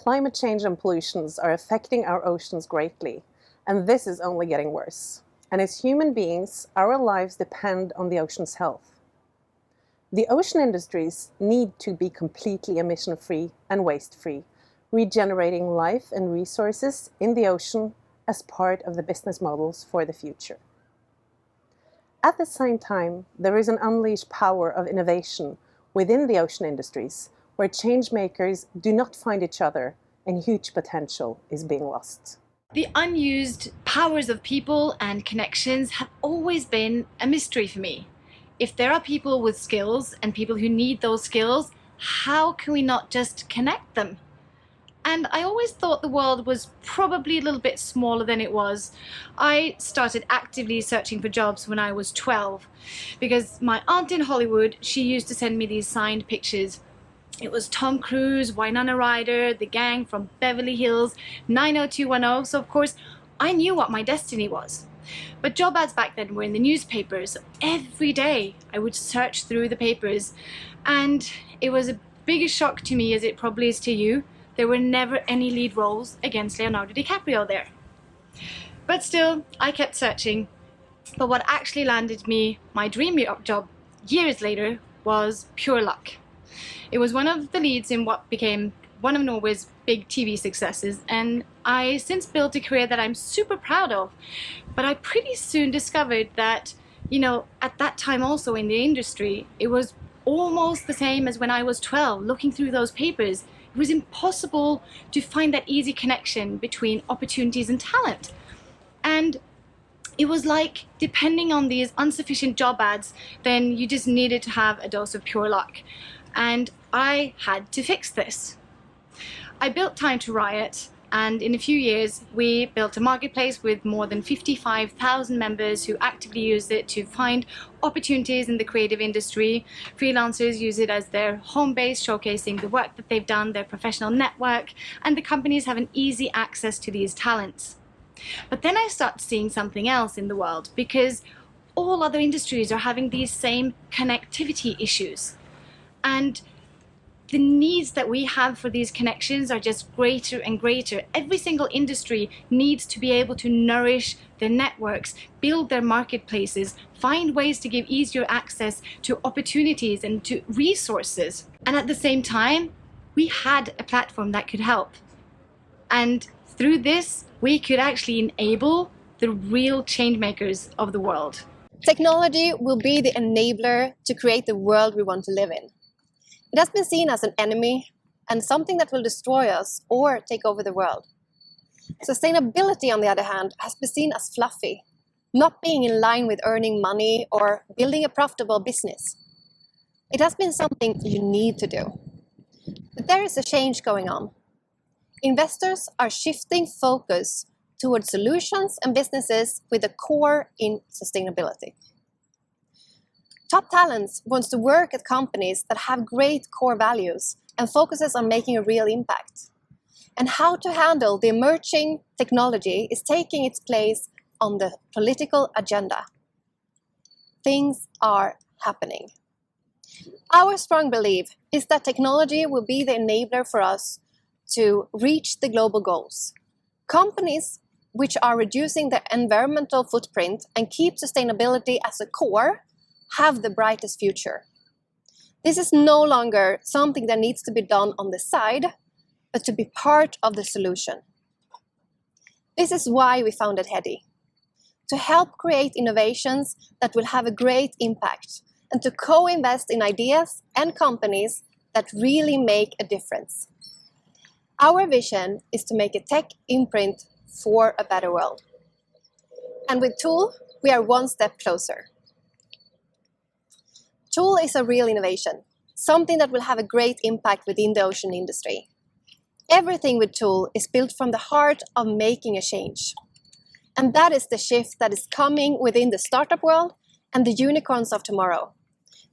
Climate change and pollutions are affecting our oceans greatly, and this is only getting worse. And as human beings, our lives depend on the ocean's health. The ocean industries need to be completely emission-free and waste-free, regenerating life and resources in the ocean as part of the business models for the future. At the same time, there is an unleashed power of innovation within the ocean industries, where change makers do not find each other and huge potential is being lost. The unused powers of people and connections have always been a mystery for me. If there are people with skills and people who need those skills, how can we not just connect them? And I always thought the world was probably a little bit smaller than it was. I started actively searching for jobs when I was 12 because my aunt in Hollywood, she used to send me these signed pictures. It was Tom Cruise, Winona Ryder, the gang from Beverly Hills, 90210, so of course I knew what my destiny was. But job ads back then were in the newspapers, so every day I would search through the papers, and it was a bigger shock to me as it probably is to you. There were never any lead roles against Leonardo DiCaprio there. But still, I kept searching. But what actually landed me my dream job years later was pure luck. It was one of the leads in what became one of Norway's big TV successes, and I since built a career that I'm super proud of. But I pretty soon discovered that, at that time also in the industry, it was almost the same as when I was 12, looking through those papers. It was impossible to find that easy connection between opportunities and talent. And it was like, depending on these insufficient job ads, then you just needed to have a dose of pure luck. And I had to fix this. I built Time to Riot, and in a few years we built a marketplace with more than 55,000 members who actively use it to find opportunities in the creative industry. Freelancers use it as their home base, showcasing the work that they've done, their professional network, and the companies have an easy access to these talents. But then I started seeing something else in the world, because all other industries are having these same connectivity issues. And the needs that we have for these connections are just greater and greater. Every single industry needs to be able to nourish their networks, build their marketplaces, find ways to give easier access to opportunities and to resources. And at the same time, we had a platform that could help. And through this, we could actually enable the real change makers of the world. Technology will be the enabler to create the world we want to live in. It has been seen as an enemy and something that will destroy us or take over the world. Sustainability, on the other hand, has been seen as fluffy, not being in line with earning money or building a profitable business. It has been something you need to do. But there is a change going on. Investors are shifting focus towards solutions and businesses with a core in sustainability. Top talents wants to work at companies that have great core values and focuses on making a real impact. And how to handle the emerging technology is taking its place on the political agenda. Things are happening. Our strong belief is that technology will be the enabler for us to reach the global goals. Companies which are reducing their environmental footprint and keep sustainability as a core have the brightest future. This is no longer something that needs to be done on the side, but to be part of the solution. This is why we founded Hedy, to help create innovations that will have a great impact and to co-invest in ideas and companies that really make a difference. Our vision is to make a tech imprint for a better world. And with Tool, we are one step closer. Tool is a real innovation, something that will have a great impact within the ocean industry. Everything with Tool is built from the heart of making a change. And that is the shift that is coming within the startup world and the unicorns of tomorrow.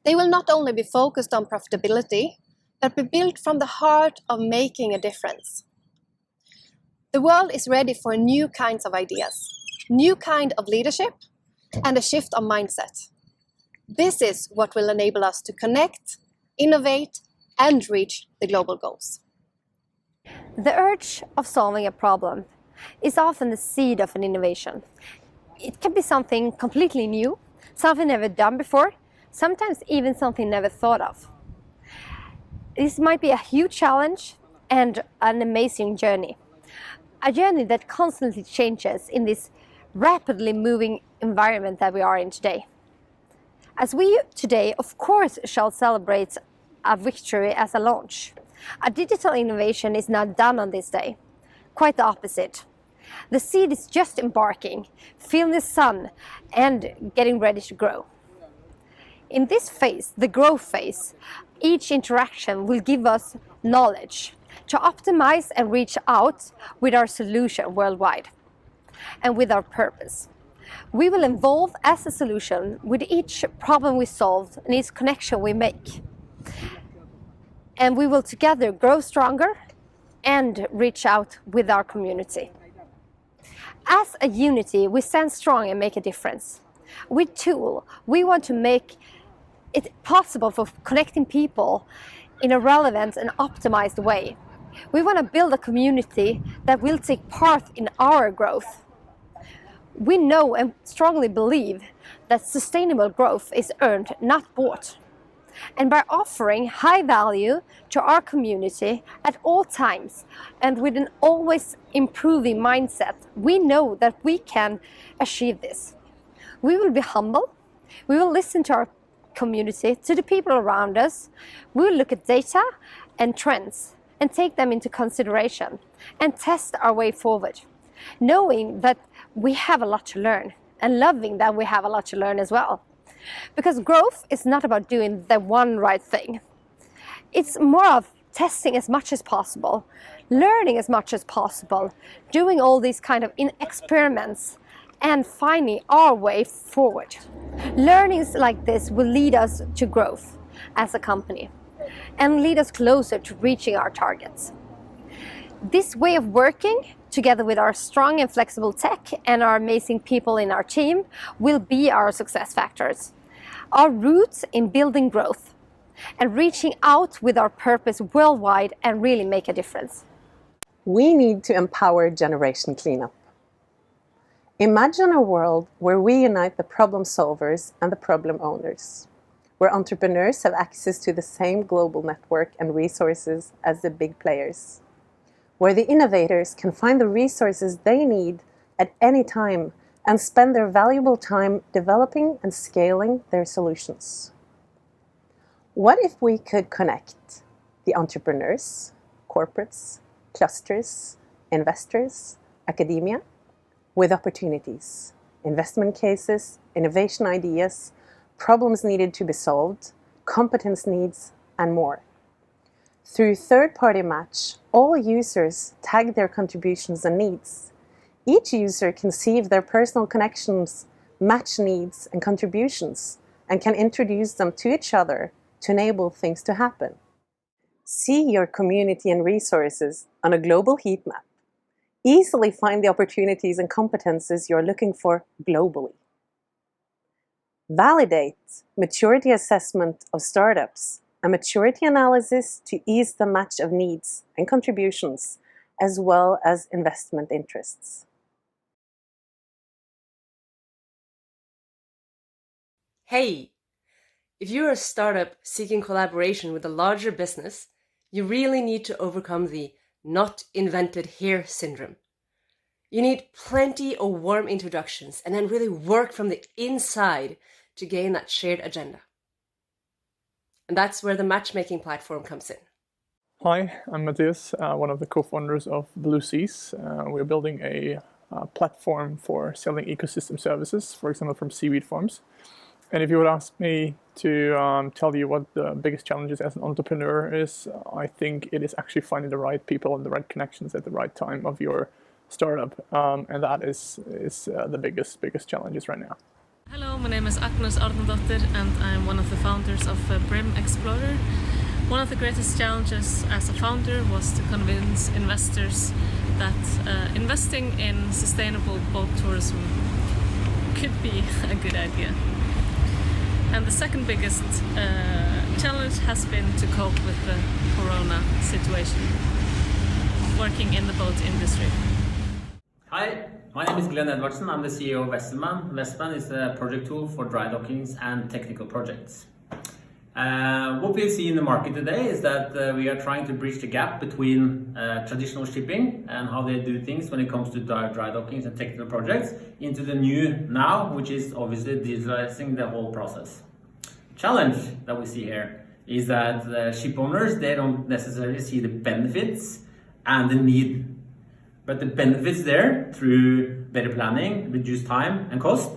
They will not only be focused on profitability, but be built from the heart of making a difference. The world is ready for new kinds of ideas, new kind of leadership, and a shift of mindset. This is what will enable us to connect, innovate, and reach the global goals. The urge of solving a problem is often the seed of an innovation. It can be something completely new, something never done before, sometimes even something never thought of. This might be a huge challenge and an amazing journey. A journey that constantly changes in this rapidly moving environment that we are in today. As we today, of course, shall celebrate a victory as a launch. A digital innovation is not done on this day. Quite the opposite. The seed is just embarking, feeling the sun and getting ready to grow. In this phase, the growth phase, each interaction will give us knowledge to optimize and reach out with our solution worldwide and with our purpose. We will evolve as a solution with each problem we solve and each connection we make. And we will together grow stronger and reach out with our community. As a unity, we stand strong and make a difference. With Tool, we want to make it possible for connecting people in a relevant and optimized way. We want to build a community that will take part in our growth. We know and strongly believe that sustainable growth is earned, not bought. And by offering high value to our community at all times and with an always improving mindset, we know that we can achieve this. We will be humble, we will listen to our community, to the people around us, we will look at data and trends and take them into consideration and test our way forward, knowing that we have a lot to learn and loving that we have a lot to learn as well. Because growth is not about doing the one right thing. It's more of testing as much as possible, learning as much as possible, doing all these kind of experiments and finding our way forward. Learnings like this will lead us to growth as a company and lead us closer to reaching our targets. This way of working, together with our strong and flexible tech and our amazing people in our team, will be our success factors. Our roots in building growth and reaching out with our purpose worldwide and really make a difference. We need to empower generation cleanup. Imagine a world where we unite the problem solvers and the problem owners, where entrepreneurs have access to the same global network and resources as the big players, where the innovators can find the resources they need at any time and spend their valuable time developing and scaling their solutions. What if we could connect the entrepreneurs, corporates, clusters, investors, academia, with opportunities, investment cases, innovation ideas, problems needed to be solved, competence needs, and more? Through third-party match, all users tag their contributions and needs. Each user can see if their personal connections match needs and contributions and can introduce them to each other to enable things to happen. See your community and resources on a global heat map. Easily find the opportunities and competences you're looking for globally. Validate maturity assessment of startups and maturity analysis to ease the match of needs and contributions, as well as investment interests. Hey! If you're a startup seeking collaboration with a larger business, you really need to overcome the not invented here syndrome. You need plenty of warm introductions and then really work from the inside to gain that shared agenda. And that's where the matchmaking platform comes in. Hi, I'm Matthias, one of the co-founders of Blue Seas. We're building a platform for selling ecosystem services, for example, from seaweed farms. And if you would ask me to tell you what the biggest challenges as an entrepreneur is, I think it is actually finding the right people and the right connections at the right time of your startup. And that is the biggest challenges right now. Hello, my name is AGNES ARNADOTTIR and I'm one of the founders of BRIM Explorer. One of the greatest challenges as a founder was to convince investors that investing in sustainable boat tourism could be a good idea. And the second biggest challenge has been to cope with the corona situation. working in the boat industry. Hi, my name is EDVARSEN. I'm the CEO of Vesselman. Vesselman is a project tool for dry dockings and technical projects. What we see in the market today is that we are trying to bridge the gap between traditional shipping and how they do things when it comes to dry dockings and technical projects into the new now, which is obviously digitalizing the whole process. The challenge that we see here is that ship owners, they don't necessarily see the benefits and the need. But the benefits there through better planning, reduced time and cost,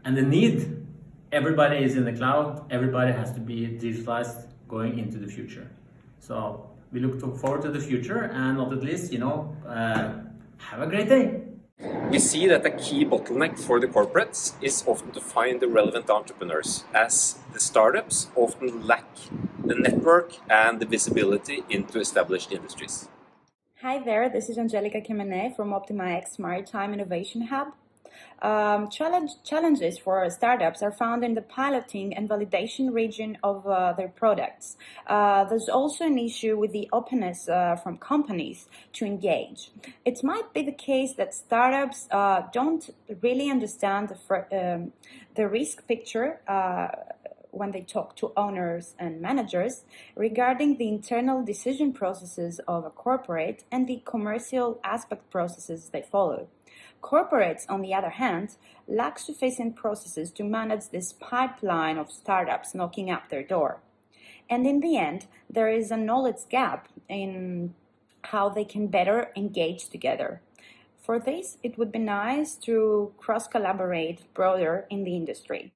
and the need. Everybody is in the cloud, everybody has to be digitalized going into the future. So we look forward to the future and not at least, have a great day. We see that a key bottleneck for the corporates is often to find the relevant entrepreneurs, as the startups often lack the network and the visibility into established industries. Hi there, this is Angelica Kimenez from OptimaX Maritime Innovation Hub. Challenges for startups are found in the piloting and validation region of their products. There's also an issue with the openness from companies to engage. It might be the case that startups don't really understand the risk picture when they talk to owners and managers regarding the internal decision processes of a corporate and the commercial aspect processes they follow. Corporates, on the other hand, lack sufficient processes to manage this pipeline of startups knocking at their door. And in the end, there is a knowledge gap in how they can better engage together. For this, it would be nice to cross-collaborate broader in the industry.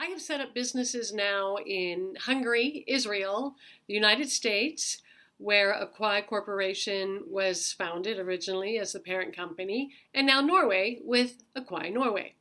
I have set up businesses now in Hungary, Israel, the United States, where Aquai Corporation was founded originally as the parent company, and now Norway with Aquai Norway.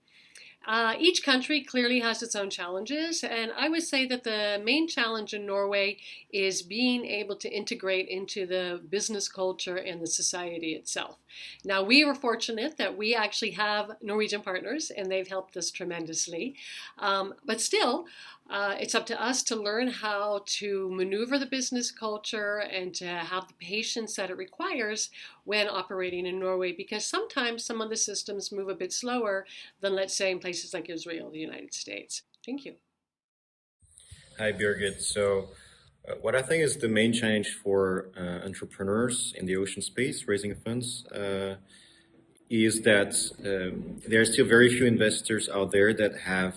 Each country clearly has its own challenges, and I would say that the main challenge in Norway is being able to integrate into the business culture and the society itself. Now, we were fortunate that we actually have Norwegian partners, and they've helped us tremendously. But still, it's up to us to learn how to maneuver the business culture and to have the patience that it requires when operating in Norway, because sometimes some of the systems move a bit slower than, let's say, in places like Israel, the United States. Thank you. Hi, Birgit. So what I think is the main challenge for entrepreneurs in the ocean space raising funds is that there are still very few investors out there that have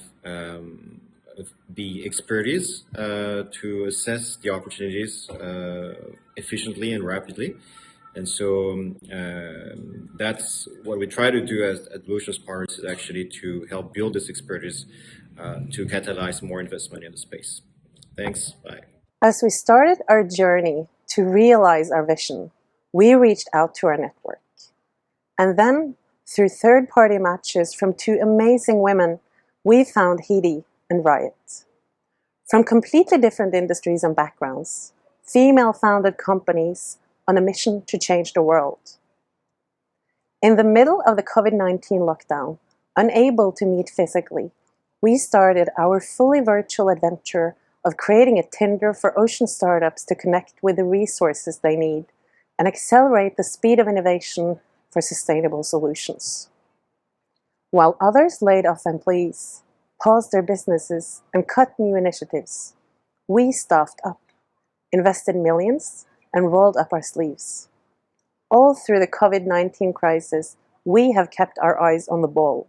the expertise to assess the opportunities efficiently and rapidly. And so that's what we try to do at Blue Ocean's Partners, is actually to help build this expertise to catalyze more investment in the space. Thanks, bye. As we started our journey to realize our vision, we reached out to our network. And then, through third-party matches from two amazing women, we found Heidi and RIOT. From completely different industries and backgrounds, female-founded companies on a mission to change the world. In the middle of the COVID-19 lockdown, unable to meet physically, we started our fully virtual adventure of creating a Tinder for ocean startups to connect with the resources they need and accelerate the speed of innovation for sustainable solutions. While others laid off employees, paused their businesses, and cut new initiatives, we staffed up, invested millions, and rolled up our sleeves. All through the COVID-19 crisis, we have kept our eyes on the ball.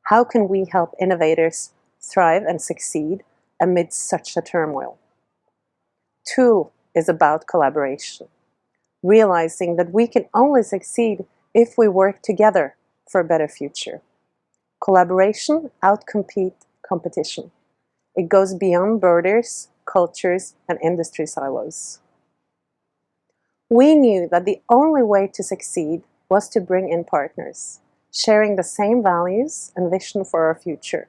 How can we help innovators thrive and succeed amidst such a turmoil? Tool is about collaboration, realizing that we can only succeed if we work together for a better future. Collaboration outcompete competition. It goes beyond borders, cultures, and industry silos. We knew that the only way to succeed was to bring in partners, sharing the same values and vision for our future,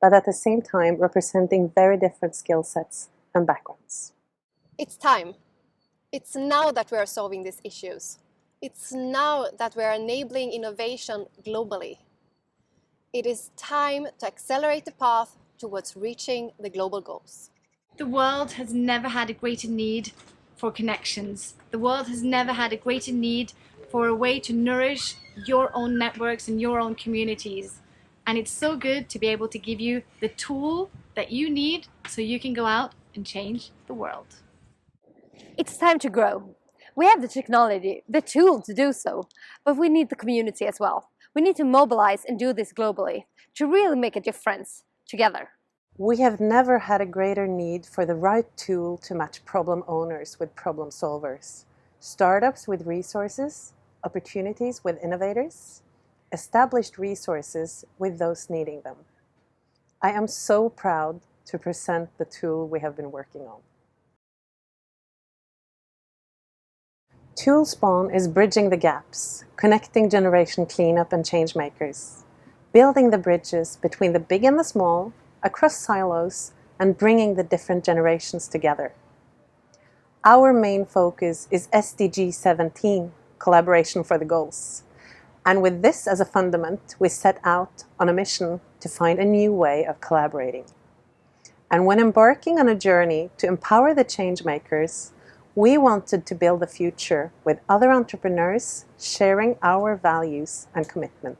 but at the same time representing very different skill sets and backgrounds. It's time. It's now that we are solving these issues. It's now that we are enabling innovation globally. It is time to accelerate the path towards reaching the global goals. The world has never had a greater need for connections. The world has never had a greater need for a way to nourish your own networks and your own communities. And it's so good to be able to give you the tool that you need so you can go out and change the world. It's time to grow. We have the technology, the tool to do so, but we need the community as well. We need to mobilize and do this globally to really make a difference together. We have never had a greater need for the right tool to match problem owners with problem solvers, startups with resources, opportunities with innovators, established resources with those needing them. I am so proud to present the tool we have been working on. Tool Spawn is bridging the gaps, connecting generation cleanup and change makers, building the bridges between the big and the small, across silos, and bringing the different generations together. Our main focus is SDG 17, collaboration for the goals. And with this as a fundament, we set out on a mission to find a new way of collaborating. And when embarking on a journey to empower the change makers, we wanted to build a future with other entrepreneurs sharing our values and commitment.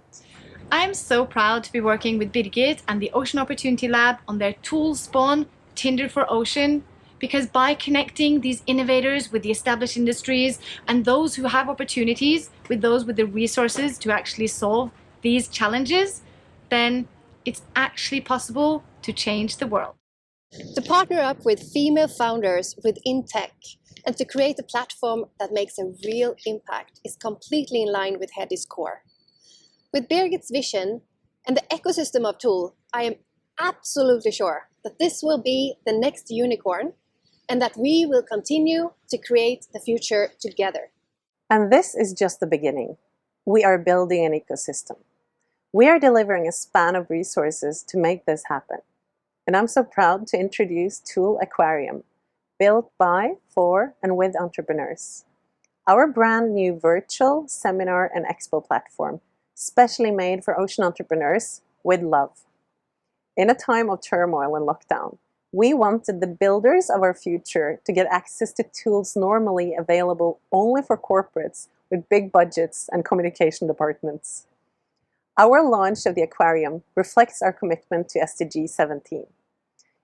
I am so proud to be working with Birgitte and the Ocean Opportunity Lab on their Tool Spawn Tinder for Ocean, because by connecting these innovators with the established industries and those who have opportunities with those with the resources to actually solve these challenges, then it's actually possible to change the world. To partner up with female founders within tech and to create a platform that makes a real impact is completely in line with Heddy's core. With Birgit's vision and the ecosystem of Tool, I am absolutely sure that this will be the next unicorn and that we will continue to create the future together. And this is just the beginning. We are building an ecosystem. We are delivering a span of resources to make this happen. And I'm so proud to introduce Tool Aquarium, built by, for, and with entrepreneurs. Our brand new virtual seminar and expo platform, specially made for ocean entrepreneurs with love. In a time of turmoil and lockdown, we wanted the builders of our future to get access to tools normally available only for corporates with big budgets and communication departments. Our launch of the aquarium reflects our commitment to SDG 17.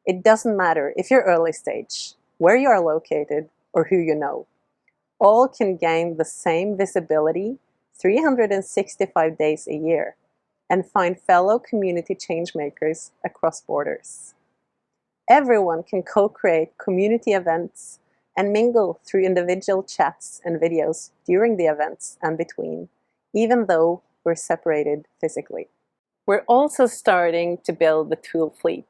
It doesn't matter if you're early stage, where you are located, or who you know. All can gain the same visibility 365 days a year and find fellow community changemakers across borders. Everyone can co-create community events and mingle through individual chats and videos during the events and between, even though we're separated physically. We're also starting to build the Tool Fleet.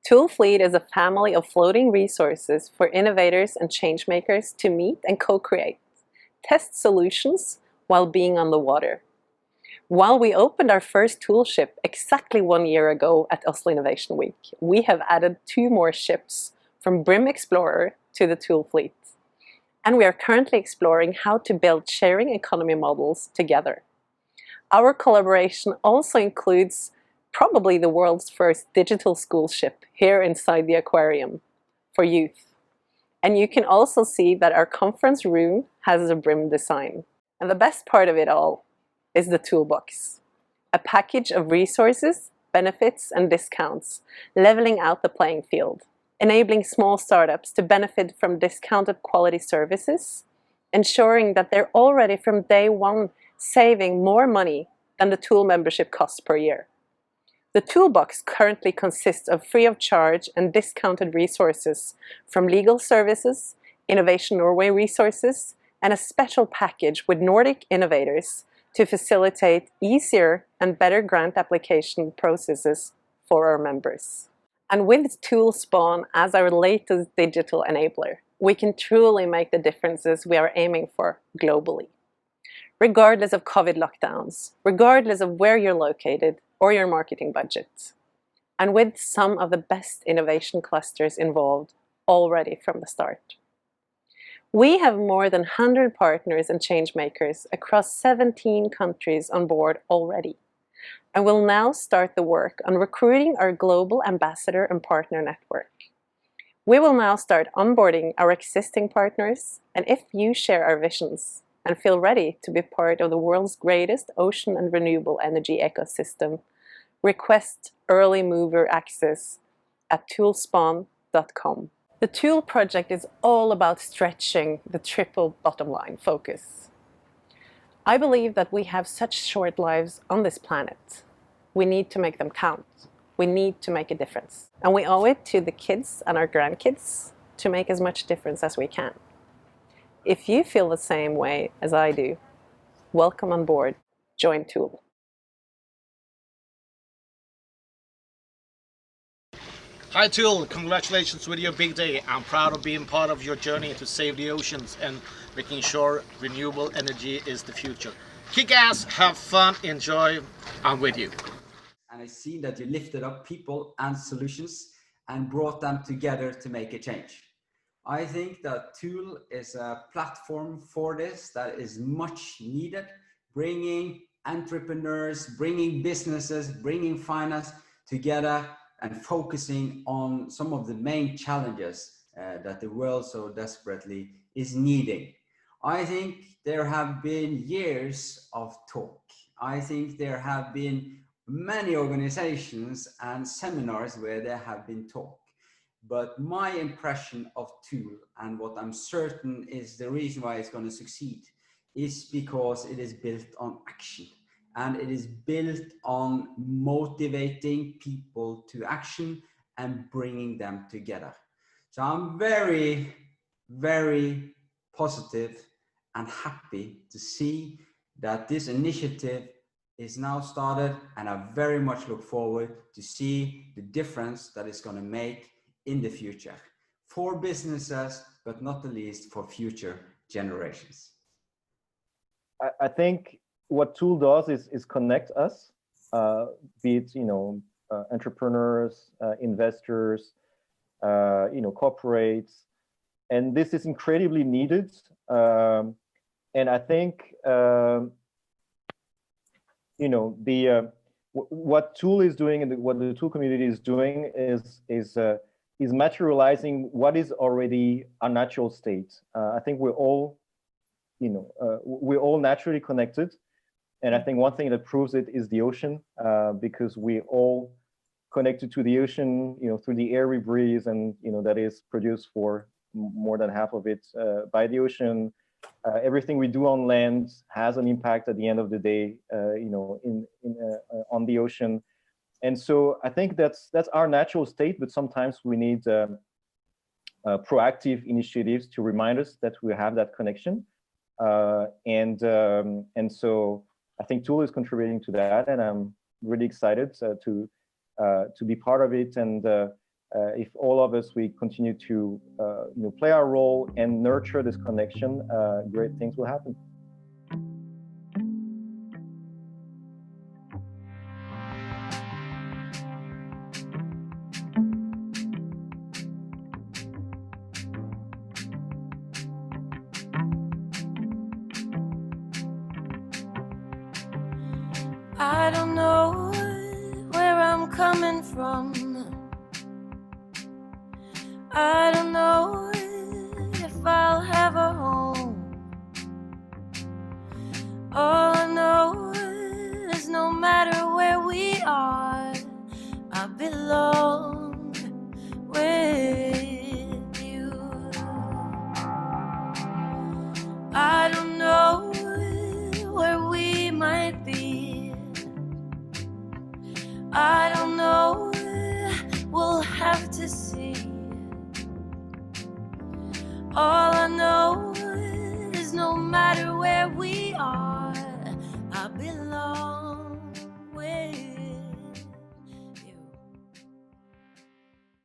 Tool Fleet is a family of floating resources for innovators and changemakers to meet and co-create, test solutions while being on the water. While we opened our first tool ship exactly 1 year ago at Oslo Innovation Week, we have added 2 more ships from BRIM Explorer to the Tool Fleet. And we are currently exploring how to build sharing economy models together. Our collaboration also includes probably the world's first digital school ship here inside the aquarium for youth. And you can also see that our conference room has a BRIM design. And the best part of it all is the toolbox, a package of resources, benefits, and discounts, leveling out the playing field, enabling small startups to benefit from discounted quality services, ensuring that they're already from day one saving more money than the tool membership costs per year. The toolbox currently consists of free of charge and discounted resources from legal services, Innovation Norway resources, and a special package with Nordic innovators to facilitate easier and better grant application processes for our members. And with Tool Spawn as our latest digital enabler, we can truly make the differences we are aiming for globally. Regardless of COVID lockdowns, regardless of where you're located or your marketing budget, and with some of the best innovation clusters involved already from the start. We have more than 100 partners and changemakers across 17 countries on board already, and will now start the work on recruiting our global ambassador and partner network. We will now start onboarding our existing partners, and if you share our visions and feel ready to be part of the world's greatest ocean and renewable energy ecosystem, request early mover access at toolspawn.com. The Tool project is all about stretching the triple bottom line focus. I believe that we have such short lives on this planet. We need to make them count. We need to make a difference. And we owe it to the kids and our grandkids to make as much difference as we can. If you feel the same way as I do, welcome on board. Join Tool. Hi Tool, congratulations with your big day. I'm proud of being part of your journey to save the oceans and making sure renewable energy is the future. Kick ass, have fun, enjoy, I'm with you. And I see that you lifted up people and solutions and brought them together to make a change. I think that Tool is a platform for this that is much needed, bringing entrepreneurs, bringing businesses, bringing finance together and focusing on some of the main challenges that the world so desperately is needing. I think there have been years of talk. I think there have been many organizations and seminars where there have been talk. But my impression of Tool, and what I'm certain is the reason why it's going to succeed, is because it is built on action. And it is built on motivating people to action and bringing them together. So I'm very, very positive and happy to see that this initiative is now started, and I very much look forward to see the difference that it's going to make in the future for businesses, but not the least for future generations. I think what Tool does is connect us, be it entrepreneurs, investors, corporates, and this is incredibly needed. And I think what Tool is doing and what the Tool community is doing is materializing what is already a natural state. I think we're all naturally connected. And I think one thing that proves it is the ocean, because we all connected to the ocean, through the air we breathe, and that is produced for more than half of it by the ocean. Everything we do on land has an impact at the end of the day, on the ocean. And so I think that's our natural state, but sometimes we need proactive initiatives to remind us that we have that connection. And so I think Tool is contributing to that, and I'm really excited to be part of it. And if all of us, we continue to play our role and nurture this connection, great things will happen. I don't know where I'm coming from. I don't know if I'll have a home. All I know is no matter where we are, I belong with you. I don't know where we might be. I don't know, we'll have to see. All I know is no matter where we are, I belong.